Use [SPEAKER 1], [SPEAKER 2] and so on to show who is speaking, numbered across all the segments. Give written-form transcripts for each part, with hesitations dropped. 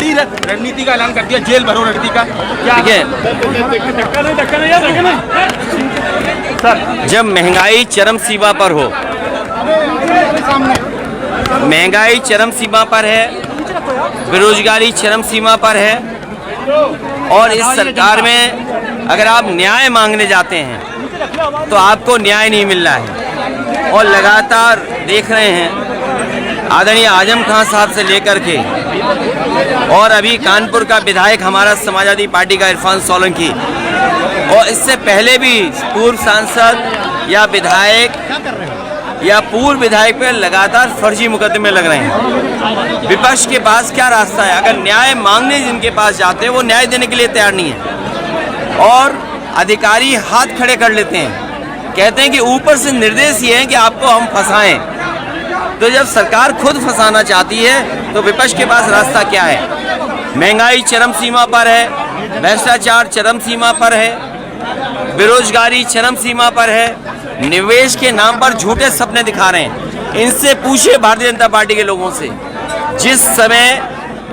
[SPEAKER 1] बड़ी रणनीति का ऐलान कर दिया, जेल भरो रणनीति का।
[SPEAKER 2] ठीक है, जब महंगाई चरम सीमा पर हो, महंगाई चरम सीमा पर है, बेरोजगारी चरम सीमा पर है, और इस सरकार में अगर आप न्याय मांगने जाते हैं तो आपको न्याय नहीं मिल रहा है। और लगातार देख रहे हैं आदरणीय आजम खान साहब से लेकर के और अभी कानपुर का विधायक हमारा समाजवादी पार्टी का इरफान सोलंकी, और इससे पहले भी पूर्व सांसद या विधायक या पूर्व विधायक पे लगातार फर्जी मुकदमे लग रहे हैं। विपक्ष के पास क्या रास्ता है? अगर न्याय मांगने जिनके पास जाते हैं वो न्याय देने के लिए तैयार नहीं है, और अधिकारी हाथ खड़े कर लेते हैं, कहते हैं कि ऊपर से निर्देश ये है कि आपको हम फंसाएं। तो जब सरकार खुद फंसाना चाहती है तो विपक्ष के पास रास्ता क्या है? महंगाई चरम सीमा पर है, भ्रष्टाचार चरम सीमा पर है, बेरोजगारी चरम सीमा पर है, निवेश के नाम पर झूठे सपने दिखा रहे हैं। इनसे पूछिए भारतीय जनता पार्टी के लोगों से, जिस समय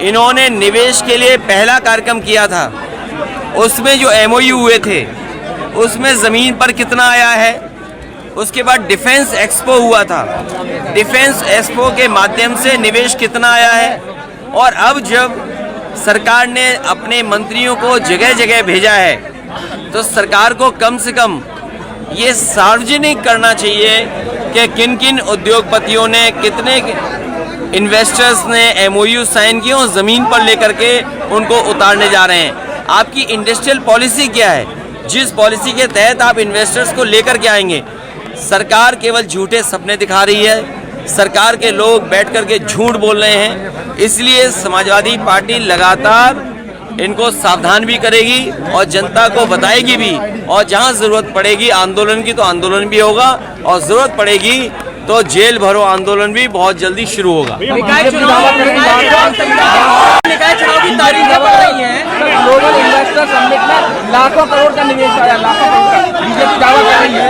[SPEAKER 2] इन्होंने निवेश के लिए पहला कार्यक्रम किया था उसमें जो MOU हुए थे उसमें ज़मीन पर कितना आया है। उसके बाद डिफेंस एक्सपो हुआ था, डिफेंस एक्सपो के माध्यम से निवेश कितना आया है। और अब जब सरकार ने अपने मंत्रियों को जगह जगह भेजा है तो सरकार को कम से कम ये सार्वजनिक करना चाहिए कि किन किन उद्योगपतियों ने, कितने इन्वेस्टर्स ने MOU साइन किए और ज़मीन पर लेकर के उनको उतारने जा रहे हैं। आपकी इंडस्ट्रियल पॉलिसी क्या है? जिस पॉलिसी के तहत आप इन्वेस्टर्स को लेकर के आएंगे? सरकार केवल झूठे सपने दिखा रही है, सरकार के लोग बैठ कर के झूठ बोल रहे हैं। इसलिए समाजवादी पार्टी लगातार इनको सावधान भी करेगी और जनता को बताएगी भी, और जहां जरूरत पड़ेगी आंदोलन की तो आंदोलन भी होगा, और जरूरत पड़ेगी तो जेल भरो आंदोलन भी बहुत जल्दी शुरू होगा।
[SPEAKER 3] निकाय चुनाव की तारीखें बढ़ रही हैं, ग्लोबल इन्वेस्टर समिट में लाखों करोड़ का निवेश आया, लाखों करोड़ का बीजेपी दावा कर रही है।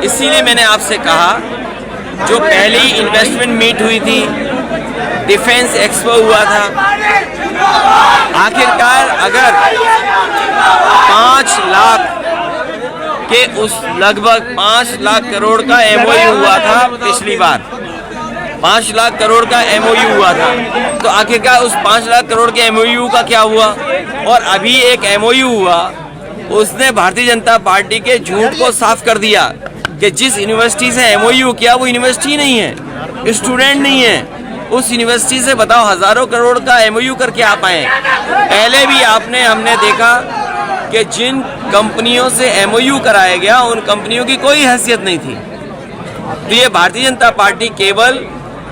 [SPEAKER 2] इसीलिए मैंने आपसे कहा, जो पहली इन्वेस्टमेंट मीट हुई थी, डिफेंस एक्सपो हुआ था, आखिरकार अगर 5 लाख के उस लगभग 5 लाख करोड़ का MOU हुआ था पिछली बार, 5 लाख करोड़ का MOU हुआ था, तो आखिरकार उस 5 लाख करोड़ के MOU का क्या हुआ? और अभी एक MOU हुआ, उसने भारतीय जनता पार्टी के झूठ को साफ कर दिया कि जिस यूनिवर्सिटी से MOU किया वो यूनिवर्सिटी नहीं है, स्टूडेंट नहीं है। उस यूनिवर्सिटी से बताओ हजारों करोड़ का MOU करके आप आए। पहले भी हमने देखा कि जिन कंपनियों से MOU कराया गया उन कंपनियों की कोई हैसियत नहीं थी। तो ये भारतीय जनता पार्टी केवल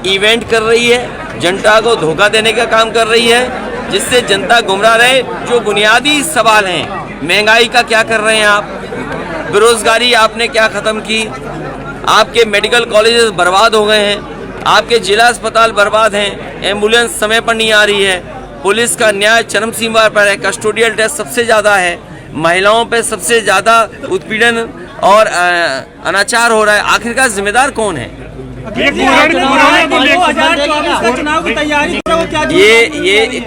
[SPEAKER 2] इवेंट कर रही है, जनता को धोखा देने का काम कर रही है, जिससे जनता गुमराह रहे। जो बुनियादी सवाल हैं, महंगाई का क्या कर रहे हैं आप? बेरोजगारी आपने क्या ख़त्म की? आपके मेडिकल कॉलेजेस बर्बाद हो गए हैं, आपके जिला अस्पताल बर्बाद हैं, एम्बुलेंस समय पर नहीं आ रही है, पुलिस का न्याय चरम सीमा पर है, कस्टोडियल डेथ सबसे ज़्यादा है, महिलाओं पे सबसे ज़्यादा उत्पीड़न और अनाचार हो रहा है। आखिरकार जिम्मेदार कौन है? ये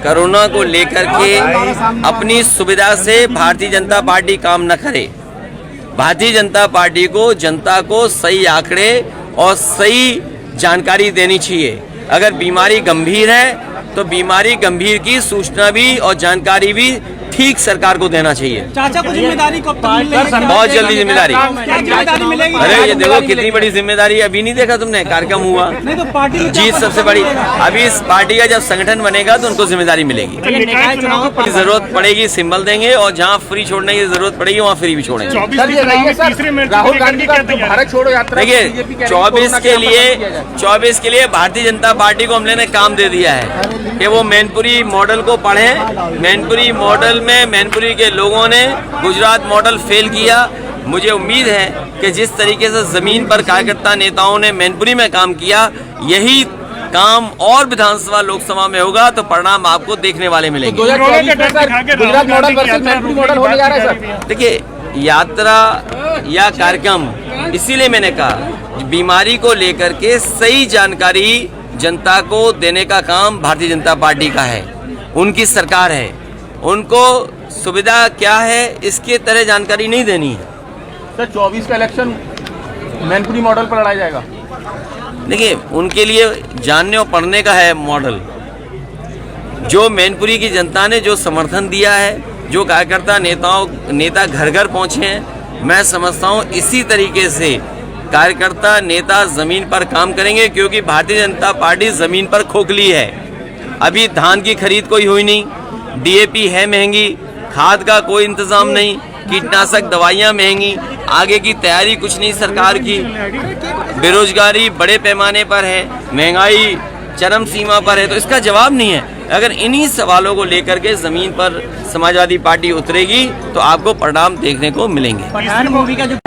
[SPEAKER 2] कोरोना को लेकर के अपनी सुविधा से भारतीय जनता पार्टी काम न करे। भारतीय जनता पार्टी को जनता को सही आंकड़े और सही जानकारी देनी चाहिए। अगर बीमारी गंभीर है तो बीमारी गंभीर की सूचना भी और जानकारी भी ठीक सरकार को देना चाहिए।
[SPEAKER 3] चाचा को जिम्मेदारी कब तक मिलेगी?
[SPEAKER 2] बहुत जल्दी जिम्मेदारी।
[SPEAKER 3] मिलेगी?
[SPEAKER 2] अरे ये देखो कितनी बड़ी जिम्मेदारी, अभी नहीं देखा तुमने? कार्यक्रम हुआ,
[SPEAKER 3] नहीं तो पार्टी
[SPEAKER 2] जीत सबसे बड़ी। अभी इस पार्टी का जब संगठन बनेगा तो उनको जिम्मेदारी मिलेगी। जरूरत पड़ेगी सिंबल देंगे, और जहाँ फ्री छोड़ने की जरूरत पड़ेगी वहाँ फ्री भी छोड़ेंगे।
[SPEAKER 1] राहुल गांधी का भारत छोड़ो यात्रा,
[SPEAKER 2] देखिए 24 के लिए भारतीय जनता पार्टी को हमने काम दे दिया है कि वो मैनपुरी मॉडल को पढ़ें। मैनपुरी मॉडल में मैनपुरी के लोगों ने गुजरात मॉडल फेल किया। मुझे उम्मीद है कि जिस तरीके से जमीन पर कार्यकर्ता नेताओं ने मैनपुरी में काम किया, यही काम और विधानसभा लोकसभा में होगा तो परिणाम आपको देखने वाले मिलेंगे।
[SPEAKER 1] Gujarat model versus Mainpuri model होने जा रहा है सर।
[SPEAKER 2] देखिए यात्रा या कार्यक्रम, इसीलिए मैंने कहा बीमारी को लेकर के सही जानकारी जनता को देने का काम भारतीय जनता पार्टी का है। उनकी सरकार है, उनको सुविधा क्या है इसके तरह जानकारी नहीं देनी है।
[SPEAKER 3] सर 24 का इलेक्शन मैनपुरी मॉडल पर लड़ा जाएगा।
[SPEAKER 2] देखिए, उनके लिए जानने और पढ़ने का है मॉडल। जो मैनपुरी की जनता ने जो समर्थन दिया है, जो कार्यकर्ता नेता घर घर पहुंचे हैं, मैं समझता हूं इसी तरीके से कार्यकर्ता नेता जमीन पर काम करेंगे, क्योंकि भारतीय जनता पार्टी जमीन पर खोखली है। अभी धान की खरीद कोई हुई नहीं, डीएपी है महंगी, खाद का कोई इंतजाम नहीं, कीटनाशक दवाइयाँ महंगी, आगे की तैयारी कुछ नहीं सरकार की, बेरोजगारी बड़े पैमाने पर है, महंगाई चरम सीमा पर है। तो इसका जवाब नहीं है। अगर इन्हीं सवालों को लेकर के जमीन पर समाजवादी पार्टी उतरेगी तो आपको परिणाम देखने को मिलेंगे।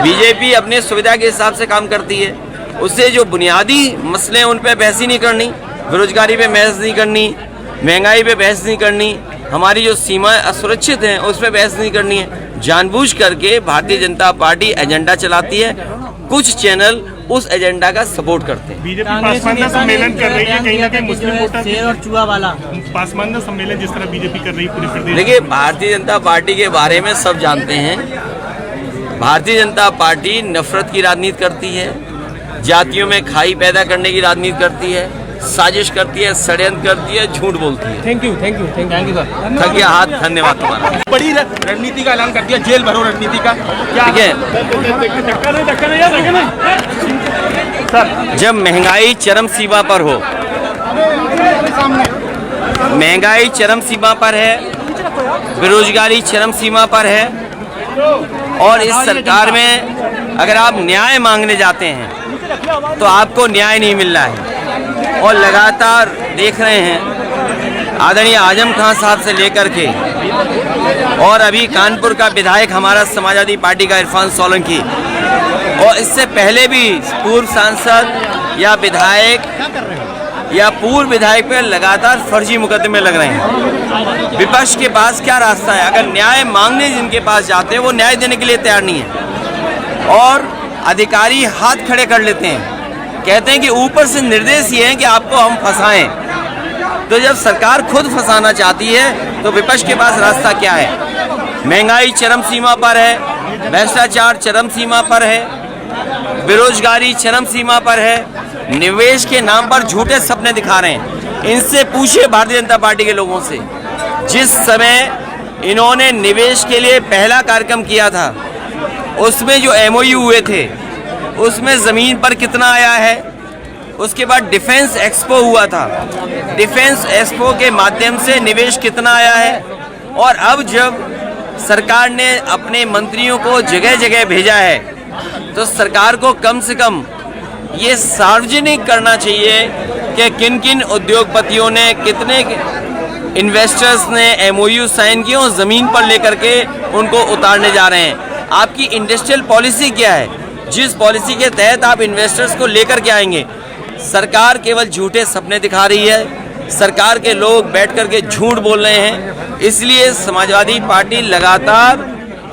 [SPEAKER 2] बीजेपी अपने सुविधा के हिसाब से काम करती है, उससे जो बुनियादी मसले हैं उन पे बहस ही नहीं करनी, बेरोजगारी पे बहस नहीं करनी, महंगाई पे बहस नहीं करनी, हमारी जो सीमाएं असुरक्षित हैं उस पर बहस नहीं करनी है। जानबूझ करके भारतीय जनता पार्टी एजेंडा चलाती है, कुछ चैनल उस एजेंडा का सपोर्ट करते हैं।
[SPEAKER 1] बीजेपी पासवान सम्मेलन कर रही है, कहीं ना कहीं मुस्लिम वोटर
[SPEAKER 4] और चूहा वाला
[SPEAKER 1] पासवान सम्मेलन जिस तरह बीजेपी कर रही है पूरे प्रदेश।
[SPEAKER 2] देखिए, भारतीय जनता पार्टी के बारे में सब जानते हैं। भारतीय जनता पार्टी नफरत की राजनीति करती है, जातियों में खाई पैदा करने की राजनीति करती है, साजिश करती है, षड्यंत्र करती है, झूठ बोलती है।
[SPEAKER 3] Thank you sir.
[SPEAKER 2] थक गया हाथ, धन्यवाद तुम्हारा।
[SPEAKER 3] बड़ी रणनीति का ऐलान कर दिया, जेल भरो रणनीति का।
[SPEAKER 2] ठीक है, जब महंगाई चरम सीमा पर हो, महंगाई चरम सीमा पर है, बेरोजगारी चरम सीमा पर है, और इस सरकार में अगर आप न्याय मांगने जाते हैं तो आपको न्याय नहीं मिल रहा है। और लगातार देख रहे हैं आदरणीय आजम खान साहब से लेकर के और अभी कानपुर का विधायक हमारा समाजवादी पार्टी का इरफान सोलंकी, और इससे पहले भी पूर्व सांसद या विधायक या पूर्व विधायक पे लगातार फर्जी मुकदमे लग रहे हैं। विपक्ष के पास क्या रास्ता है? अगर न्याय मांगने जिनके पास जाते हैं वो न्याय देने के लिए तैयार नहीं है, और अधिकारी हाथ खड़े कर लेते हैं, कहते हैं कि ऊपर से निर्देश ये है कि आपको हम फंसाएं। तो जब सरकार खुद फंसाना चाहती है तो विपक्ष के पास रास्ता क्या है? महंगाई चरम सीमा पर है, भ्रष्टाचार चरम सीमा पर है, बेरोजगारी चरम सीमा पर है, निवेश के नाम पर झूठे सपने दिखा रहे हैं। इनसे पूछिए भारतीय जनता पार्टी के लोगों से, जिस समय इन्होंने निवेश के लिए पहला कार्यक्रम किया था उसमें जो MOU हुए थे उसमें ज़मीन पर कितना आया है। उसके बाद डिफेंस एक्सपो हुआ था, डिफेंस एक्सपो के माध्यम से निवेश कितना आया है। और अब जब सरकार ने अपने मंत्रियों को जगह जगह भेजा है तो सरकार को कम से कम ये सार्वजनिक करना चाहिए कि किन किन उद्योगपतियों ने, कितने इन्वेस्टर्स ने MOU साइन किए और ज़मीन पर लेकर के उनको उतारने जा रहे हैं। आपकी इंडस्ट्रियल पॉलिसी क्या है? जिस पॉलिसी के तहत आप इन्वेस्टर्स को लेकर के आएंगे? सरकार केवल झूठे सपने दिखा रही है, सरकार के लोग बैठ कर के झूठ बोल रहे हैं। इसलिए समाजवादी पार्टी लगातार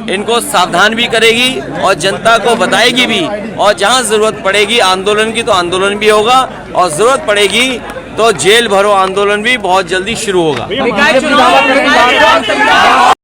[SPEAKER 2] इनको सावधान भी करेगी और जनता को बताएगी भी, और जहां जरूरत पड़ेगी आंदोलन की तो आंदोलन भी होगा, और जरूरत पड़ेगी तो जेल भरो आंदोलन भी बहुत जल्दी शुरू होगा।